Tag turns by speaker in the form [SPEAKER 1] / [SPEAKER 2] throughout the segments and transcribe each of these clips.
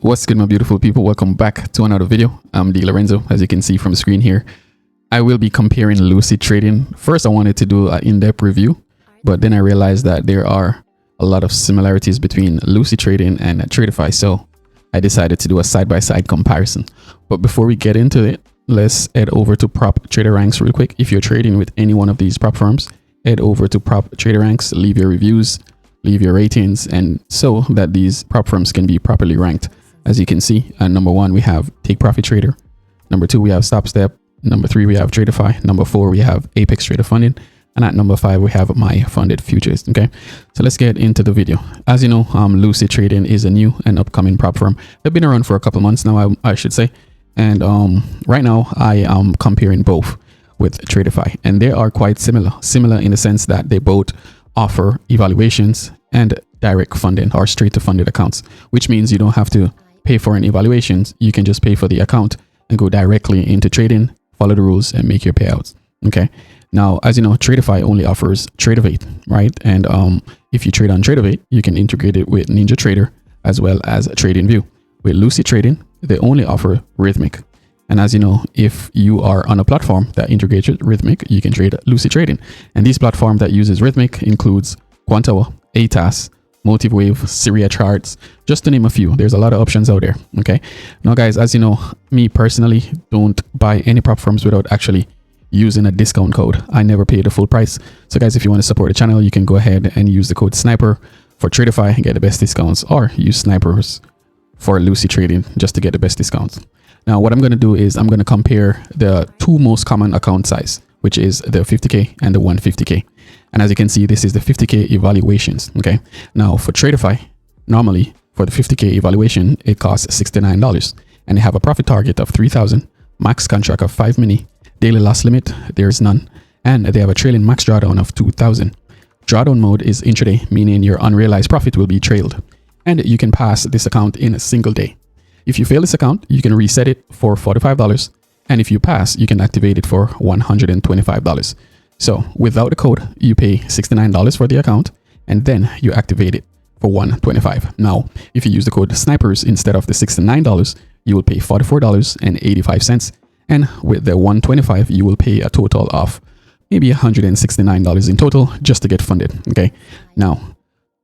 [SPEAKER 1] What's good, my beautiful people? Welcome back to another video. I'm D Lorenzo. As you can see from the screen here, I will be comparing Lucid trading. First, I wanted to do an in-depth review, but then I realized that there are a lot of similarities between Lucid trading and Tradeify, so I decided to do a side-by-side comparison. But before we get into it, let's head over to Prop Trader Ranks real quick. If you're trading with any one of these prop firms, head over to Prop Trader Ranks, leave your reviews, leave your ratings, and so that these prop firms can be properly ranked. As you can see, at number 1 we have Take Profit Trader, number 2 we have Stop Step, number 3 we have Tradeify, number 4 we have Apex Trader Funding, and at number 5 we have My Funded Futures. Okay, so let's get into the video. As you know, Lucid Trading is a new and upcoming prop firm. They've been around for a couple months now, I should say, and right now I am comparing both with Tradeify, and they are quite similar in the sense that they both offer evaluations and direct funding or straight to funded accounts, which means you don't have to pay for an evaluations. You can just pay for the account and go directly into trading, follow the rules, and make your payouts. Okay, now as you know, Tradeify only offers Tradeivate, right? And if you trade on Tradeivate, you can integrate it with NinjaTrader as well as TradingView. With Lucid Trading, they only offer Rhythmic. And as you know, if you are on a platform that integrates with Rhythmic, you can trade Lucid Trading. And this platform that uses Rhythmic includes Quantawa, ATAS, MotiveWave, Syria Charts, just to name a few. There's a lot of options out there. Okay, now guys, as you know, me personally don't buy any prop firms without actually using a discount code. I never pay the full price. So guys, if you want to support the channel, you can go ahead and use the code SNIPER for Tradeify and get the best discounts, or use Snipers for Lucid Trading just to get the best discounts. Now what I'm going to do is I'm going to compare the two most common account size, which is the 50K and the 150K. And as you can see, this is the 50K evaluations. Okay, now for Tradeify, normally for the 50K evaluation, it costs $69, and they have a profit target of 3,000, max contract of 5 mini, daily loss limit, there's none, and they have a trailing max drawdown of 2,000. Drawdown mode is intraday, meaning your unrealized profit will be trailed, and you can pass this account in a single day. If you fail this account, you can reset it for $45, and if you pass, you can activate it for $125. So without the code, you pay $69 for the account, and then you activate it for $125. Now, if you use the code SNIPERS instead of the $69, you will pay $44.85, and with the $125, you will pay a total of maybe $169 in total just to get funded. Okay, now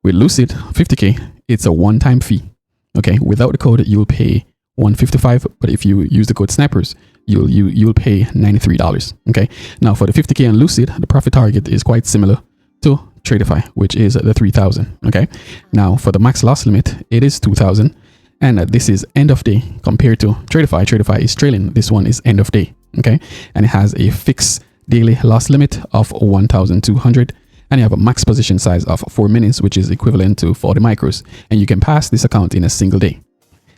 [SPEAKER 1] with Lucid 50K, it's a one-time fee. Okay, without the code, you'll pay $155, but if you use the code SNIPERS, you'll pay $93. Okay, now for the 50K on Lucid, the profit target is quite similar to Tradeify, which is the 3,000. Okay, now for the max loss limit, it is 2,000, and this is end of day compared to Tradeify. Tradeify is trailing, this one is end of day. Okay, and it has a fixed daily loss limit of 1,200, and you have a max position size of 4 minutes, which is equivalent to 40 micros, and you can pass this account in a single day.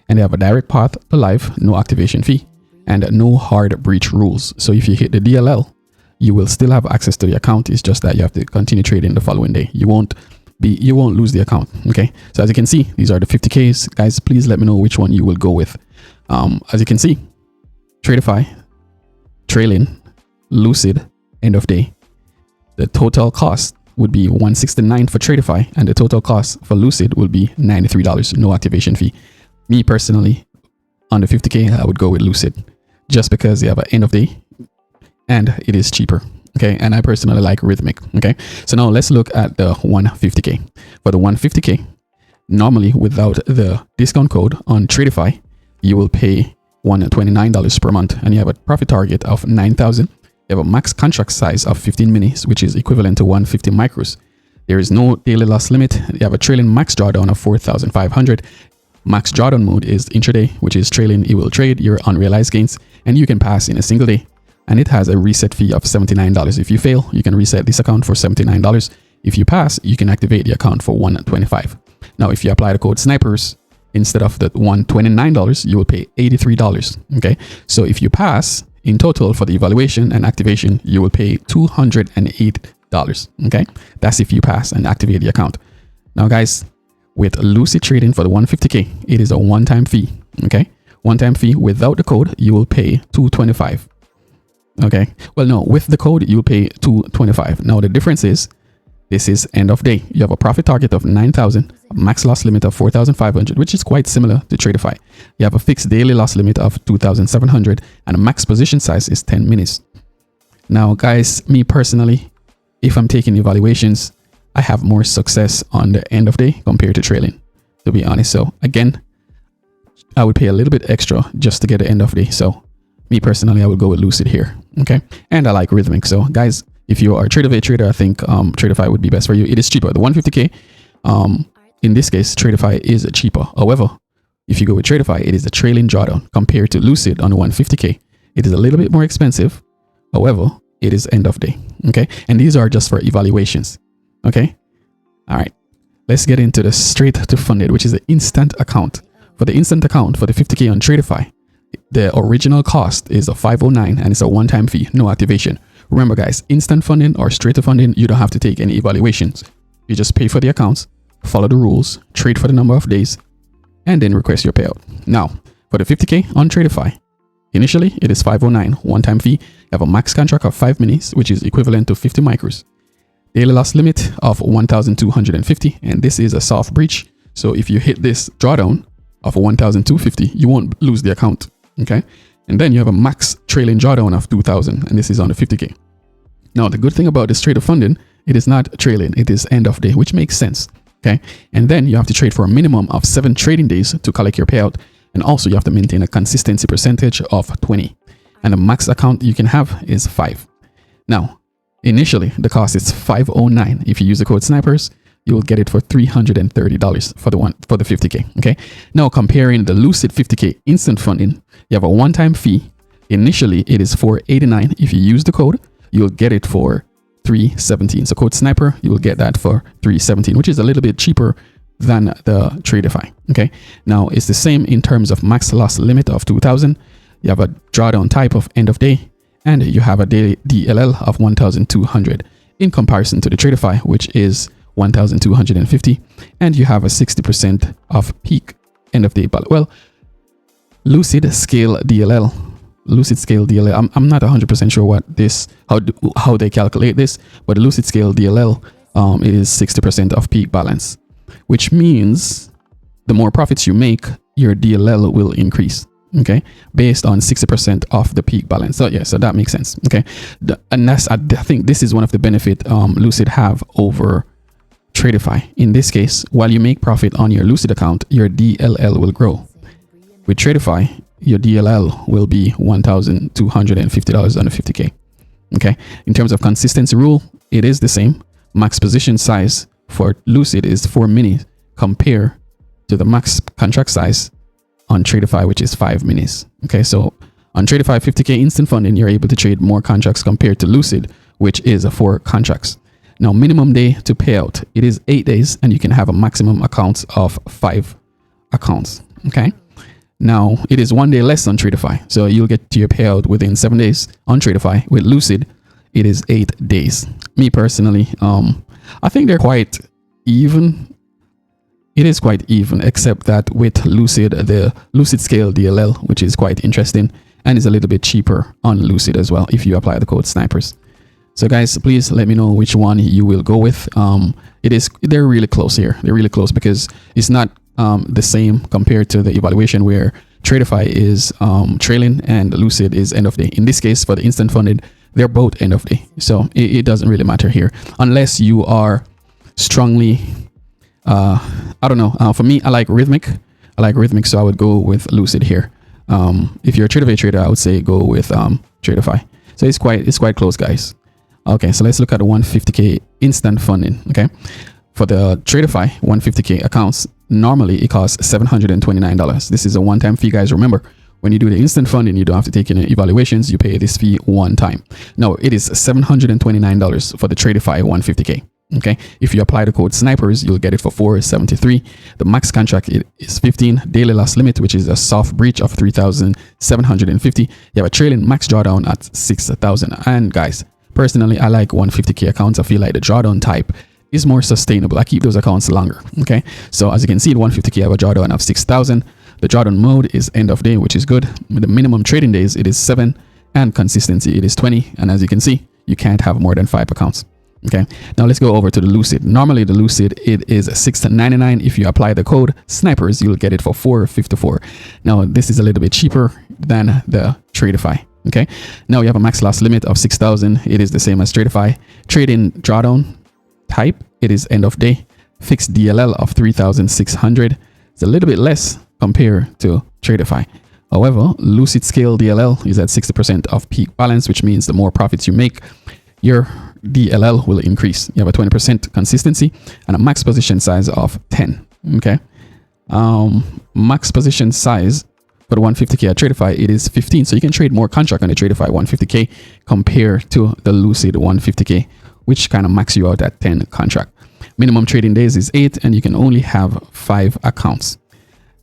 [SPEAKER 1] And they have a direct path to live, no activation fee, and no hard breach rules. So if you hit the DLL, you will still have access to the account. It's just that you have to continue trading the following day. You won't lose the account. Okay, so as you can see, these are the 50Ks. Guys, please let me know which one you will go with. As you can see, Tradeify, trailing, Lucid, end of day. The total cost would be $169 for Tradeify, and the total cost for Lucid will be $93, no activation fee. Me personally, on the 50K, I would go with Lucid just because they have an end of day and it is cheaper. Okay, and I personally like Rhythmic. Okay, so now let's look at the 150K. For the 150K, normally without the discount code on Tradeify, you will pay $129 per month, and you have a profit target of 9,000. You have a max contract size of 15 minis, which is equivalent to 150 micros. There is no daily loss limit. You have a trailing max drawdown of 4,500. Max drawdown mode is intraday, which is trailing. It will trade your unrealized gains, and you can pass in a single day. And it has a reset fee of $79. If you fail, you can reset this account for $79. If you pass, you can activate the account for $125. Now, if you apply the code SNIPERS instead of the $129, you will pay $83. Okay, so if you pass, in total for the evaluation and activation, you will pay $208. Okay, that's if you pass and activate the account. Now, guys, with Lucid Trading for the 150K, it is a one-time fee. Okay, one-time fee. Without the code, you will pay $225. Okay, well, no, with the code, you'll pay $225. Now, the difference is this is end of day. You have a profit target of 9,000, a max loss limit of 4,500, which is quite similar to Tradeify. You have a fixed daily loss limit of 2,700 and a max position size is 10 minutes. Now, guys, me personally, if I'm taking evaluations, I have more success on the end of day compared to trailing, to be honest. So again, I would pay a little bit extra just to get the end of day. So me personally, I would go with Lucid here. Okay. And I like Rhythmic. So guys, if you are a Tradeify trader, I think Tradeify would be best for you. It is cheaper. The 150K, in this case, Tradeify is cheaper. However, if you go with Tradeify, it is a trailing drawdown compared to Lucid on the 150K. It is a little bit more expensive. However, it is end of day. Okay. And these are just for evaluations. Okay. All right. Let's get into the straight to funded, which is the instant account. For the instant account for the 50K on Tradeify, the original cost is a $509 and it's a one-time fee, no activation. Remember guys, instant funding or straight to funding, you don't have to take any evaluations. You just pay for the accounts, follow the rules, trade for the number of days, and then request your payout. Now, for the 50K on Tradeify, initially it is $509, one-time fee. You have a max contract of 5 minis, which is equivalent to 50 micros. Daily loss limit of 1,250, and this is a soft breach. So if you hit this drawdown of 1,250, you won't lose the account. Okay. And then you have a max trailing drawdown of 2,000, and this is on the 50K. Now, the good thing about this trade of funding, it is not trailing, it is end of day, which makes sense. Okay. And then you have to trade for a minimum of 7 trading days to collect your payout. And also you have to maintain a consistency percentage of 20. And the max account you can have is 5. Now, initially, the cost is $509. If you use the code snipers, you will get it for $330 for the 50K. Okay. Now, comparing the Lucid 50K instant funding, you have a one-time fee. Initially, it is $489. If you use the code, you'll get it for $317. So code sniper, you will get that for $317, which is a little bit cheaper than the Tradeify. Okay. Now, it's the same in terms of max loss limit of 2,000. You have a drawdown type of end of day, and you have a daily DLL of 1,200 in comparison to the Tradeify, which is 1,250, and you have a 60% of peak end of day. But well, Lucid scale DLL, I'm not 100% sure what this, how they calculate this, but the Lucid scale DLL is 60% of peak balance, which means the more profits you make, your DLL will increase. Okay, based on 60% of the peak balance. So yeah, so that makes sense. Okay, and that's, I think this is one of the benefit Lucid have over Tradeify. In this case, while you make profit on your Lucid account, your DLL will grow. With Tradeify, your DLL will be $1,250 on the 50K. Okay, in terms of consistency rule, it is the same. Max position size for Lucid is 4 minis compared to the max contract size on Tradeify, which is 5 minis. Okay, so on Tradeify 50K instant funding, you're able to trade more contracts compared to Lucid, which is 4 contracts. Now, minimum day to payout, it is 8 days, and you can have a maximum accounts of 5 accounts. Okay, now it is 1 day less on Tradeify, so you'll get to your payout within 7 days. On Tradeify with Lucid, it is 8 days. Me personally, I think they're quite even. It is quite even, except that with Lucid, the Lucid scale DLL, which is quite interesting and is a little bit cheaper on Lucid as well if you apply the code snipers. So guys, please let me know which one you will go with. They're really close here. They're really close because it's not the same compared to the evaluation where Tradeify is trailing and Lucid is end of day. In this case, for the instant funded, they're both end of day. So it doesn't really matter here unless you are strongly I don't know. For me, I like Rhythmic. So I would go with Lucid here. If you're a Tradeify trader, I would say go with Tradeify. So it's quite close, guys. Okay, so let's look at the 150K instant funding. Okay, for the Tradeify 150K accounts, normally it costs $729. This is a one-time fee, guys. Remember, when you do the instant funding, you don't have to take any evaluations. You pay this fee one time. No, it is $729 for the Tradeify 150K. Okay, if you apply the code snipers, you'll get it for $473. The max contract is 15. Daily loss limit, which is a soft breach of 3,750. You have a trailing max drawdown at 6,000. And guys, personally, I like 150K accounts. I feel like the drawdown type is more sustainable. I keep those accounts longer. Okay, so as you can see, the 150K I have a drawdown of 6,000. The drawdown mode is end of day, which is good. The minimum trading days, it is 7, and consistency, it is 20. And as you can see, you can't have more than 5 accounts. Okay, now let's go over to the Lucid. Normally the Lucid, it is $6.99. If you apply the code snipers, you'll get it for $4.54. Now this is a little bit cheaper than the Tradeify. Okay, now we have a max loss limit of 6,000. It is the same as Tradeify. Trade-in drawdown type, it is end of day. Fixed DLL of 3,600. It's a little bit less compared to Tradeify. However, Lucid scale DLL is at 60% of peak balance, which means the more profits you make, your DLL will increase. You have a 20% consistency and a max position size of 10. Okay, max position size for the 150k at Tradeify, it is 15. So you can trade more contract on the Tradeify 150k compared to the Lucid 150k, which kind of max you out at 10 contract. Minimum trading days is 8, and you can only have 5 accounts.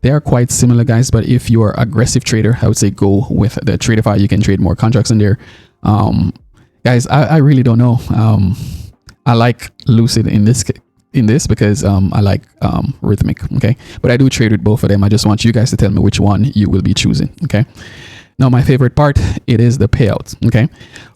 [SPEAKER 1] They are quite similar, guys, but if you are an aggressive trader, I would say go with the Tradeify. You can trade more contracts in there. Guys, I really don't know. I like Lucid in this because I like Rhythmic. Okay, but I do trade with both of them. I just want you guys to tell me which one you will be choosing. Okay, now my favorite part, it is the payout. Okay,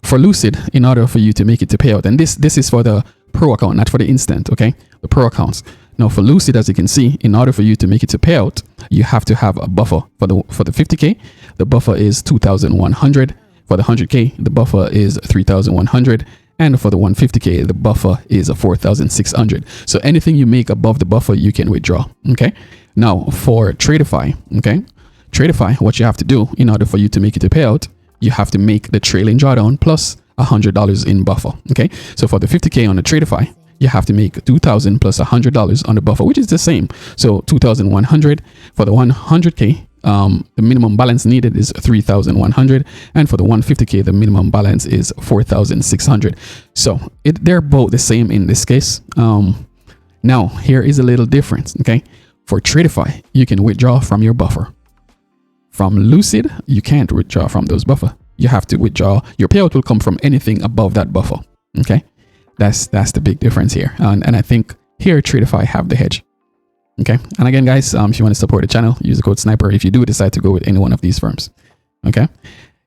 [SPEAKER 1] for Lucid, in order for you to make it to payout, and this is for the pro account, not for the instant. Okay, the pro accounts. Now for Lucid, as you can see, in order for you to make it to payout, you have to have a buffer. For the 50k, the buffer is 2,100. For the 100k, the buffer is 3,100, and for the 150k, the buffer is 4,600. So anything you make above the buffer, you can withdraw. Okay, now for Tradeify, okay, Tradeify, what you have to do in order for you to make it to payout, you have to make the trailing drawdown plus $100 in buffer. Okay, so for the 50k on the Tradeify, you have to make 2,000 plus $100 on the buffer, which is the same. So 2,100 for the 100k. The minimum balance needed is 3,100, and for the 150k, the minimum balance is 4,600. So they're both the same in this case. Now here is a little difference. Okay, for Tradeify, you can withdraw from your buffer. From Lucid, you can't withdraw from those buffer. You have to withdraw. Your payout will come from anything above that buffer. Okay, that's the big difference here. And I think here Tradeify have the hedge. Okay, and again, guys, if you want to support the channel, use the code sniper if you do decide to go with any one of these firms. Okay,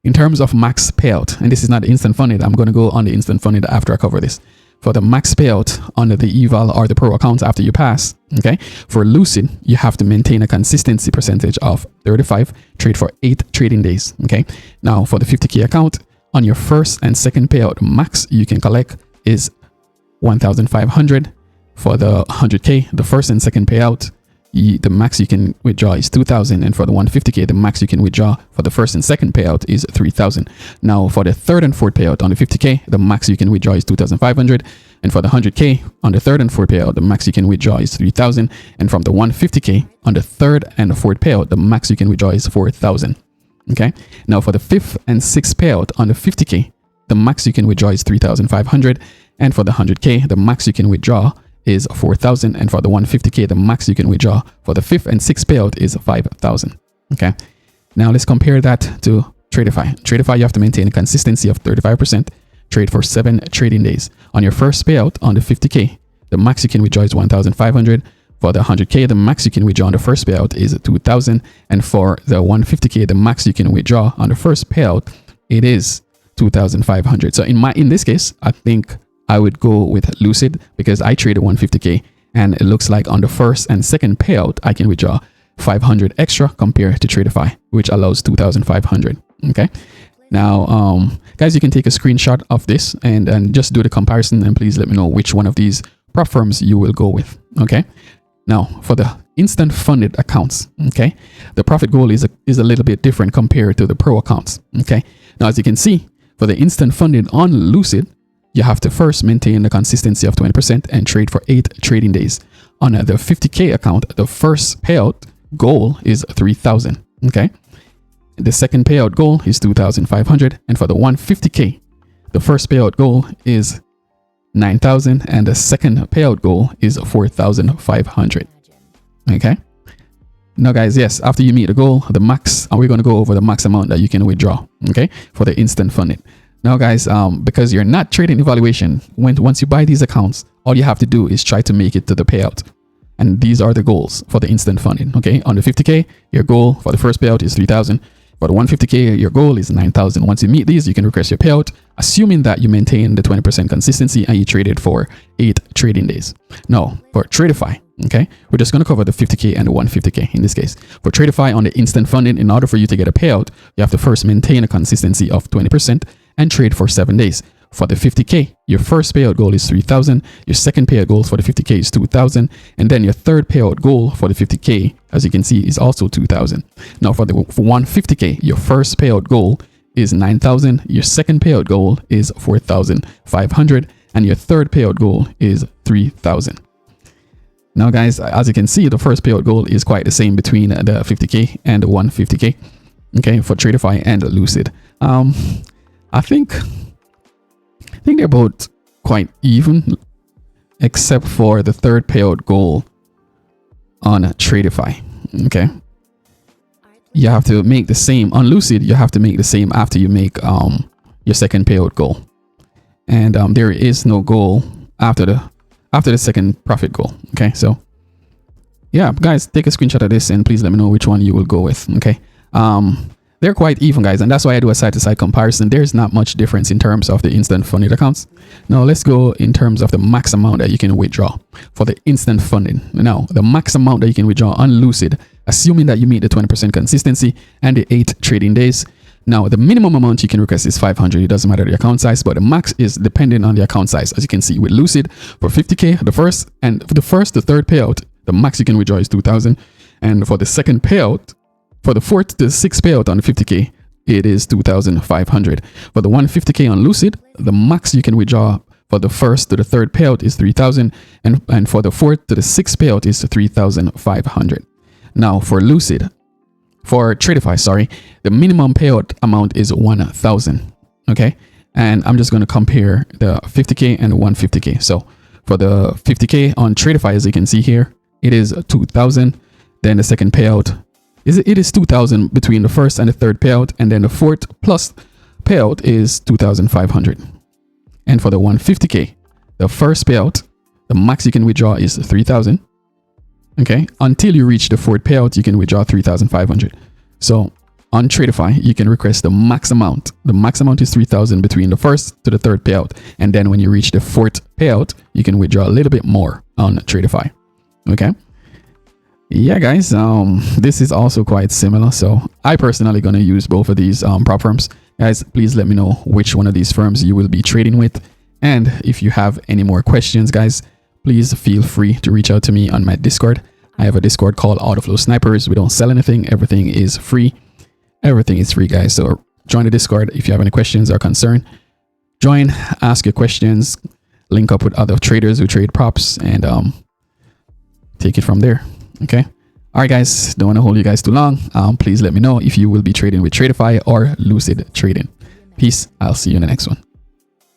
[SPEAKER 1] in terms of max payout, and this is not instant funded, I'm going to go on the instant funded after I cover this. For the max payout under the eval or the pro accounts after you pass, okay, for Lucid, you have to maintain a consistency percentage of 35, trade for 8 trading days. Okay, now for the 50k account, on your first and second payout, max you can collect is 1,500. For the 100k, the first and second payout, the max you can withdraw is 2,000, and for the 150k, the max you can withdraw for the first and second payout is 3,000. Now for the third and fourth payout on the 50k, the max you can withdraw is 2,500, and for the 100k on the third and fourth payout, the max you can withdraw is 3,000, and from the 150k on the third and the fourth payout, the max you can withdraw is 4,000. Okay, now for the fifth and sixth payout on the 50k, the max you can withdraw is 3,500, and for the 100k, the max you can withdraw is 4,000, and for the 150k, the max you can withdraw for the fifth and sixth payout is 5,000. Okay, now let's compare that to Tradeify. Tradeify, you have to maintain a consistency of 35%, trade for 7 trading days. On your first payout on the 50k, the max you can withdraw is 1,500. For the 100k, the max you can withdraw on the first payout is 2,000, and for the 150k, the max you can withdraw on the first payout, it is 2,500. So in this case, I think I would go with Lucid because I traded 150k, and it looks like on the first and second payout, I can withdraw 500 extra compared to Tradeify, which allows 2,500. Okay. Now, guys, you can take a screenshot of this and just do the comparison, and please let me know which one of these prop firms you will go with. Okay. Now, for the instant funded accounts, okay, the profit goal is a little bit different compared to the pro accounts. Okay. Now, as you can see, for the instant funded on Lucid, you have to first maintain the consistency of 20% and trade for 8 trading days. On the 50k account, the first payout goal is 3,000. Okay. The second payout goal is 2,500, and for the 150k, the first payout goal is 9,000, and the second payout goal is 4,500. Okay. Now, guys, yes, after you meet the goal, the max, and we're going to go over the max amount that you can withdraw. Okay, for the instant funding. Now, guys, because you're not trading evaluation, once you buy these accounts, all you have to do is try to make it to the payout. And these are the goals for the instant funding. Okay, on the 50k, your goal for the first payout is 3,000. For the 150K, your goal is 9,000. Once you meet these, you can request your payout, assuming that you maintain the 20% consistency and you trade it for 8 trading days. Now, for Tradeify, okay, we're just going to cover the 50K and the 150K in this case. For Tradeify on the instant funding, in order for you to get a payout, you have to first maintain a consistency of 20% and trade for 7 days. For the 50K, your first payout goal is 3,000. Your second payout goal for the 50K is 2,000. And then your third payout goal for the 50K, as you can see, is also 2,000. Now for 150K, your first payout goal is 9,000. Your second payout goal is 4,500. And your third payout goal is 3,000. Now guys, as you can see, the first payout goal is quite the same between the 50K and the 150K. Okay, for Tradeify and Lucid. I think they're both quite even, except for the third payout goal on Tradeify. Okay, you have to make the same on Lucid. You have to make the same after you make your second payout goal, and there is no goal after the second profit goal. Okay, so yeah, guys, take a screenshot of this and please let me know which one you will go with. Okay, they're quite even, guys, and that's why I do a side-to-side comparison. There's not much difference in terms of the instant funded accounts. Now let's go in terms of the max amount that you can withdraw for the instant funding. Now the max amount that you can withdraw on Lucid, assuming that you meet the 20% consistency and the 8 trading days. Now the minimum amount you can request is 500. It doesn't matter the account size, but the max is dependent on the account size. As you can see with Lucid, for 50K, the first to third payout, the max you can withdraw is 2,000, and for the second payout, for the fourth to sixth payout on the 50K, it is 2,500. For the 150K on Lucid, the max you can withdraw for the first to the third payout is 3,000, and for the fourth to the sixth payout is 3,500. Now for Tradeify, sorry, the minimum payout amount is 1,000. Okay, and I'm just going to compare the 50K and the 150K. So for the 50K on Tradeify, as you can see here, it is 2,000. Then the second payout it is 2,000 between the first and the third payout, and then the fourth plus payout is 2,500. And for the 150K, the first payout, the max you can withdraw is 3,000. Okay, until you reach the fourth payout, you can withdraw 3,500. So on Tradeify, you can request the max amount. The max amount is 3,000 between the first to the third payout, and then when you reach the fourth payout, you can withdraw a little bit more on Tradeify. Okay. Yeah, guys, this is also quite similar. So I personally gonna use both of these prop firms. Guys, please let me know which one of these firms you will be trading with. And if you have any more questions, guys, please feel free to reach out to me on my Discord. I have a Discord called Autoflow Snipers. We don't sell anything. Everything is free. Everything is free, guys. So join the Discord if you have any questions or concern. Join, ask your questions, link up with other traders who trade props, and take it from there. Okay. All right, guys, don't want to hold you guys too long. Please let me know if you will be trading with Tradeify or Lucid Trading. Peace. I'll see you in the next one.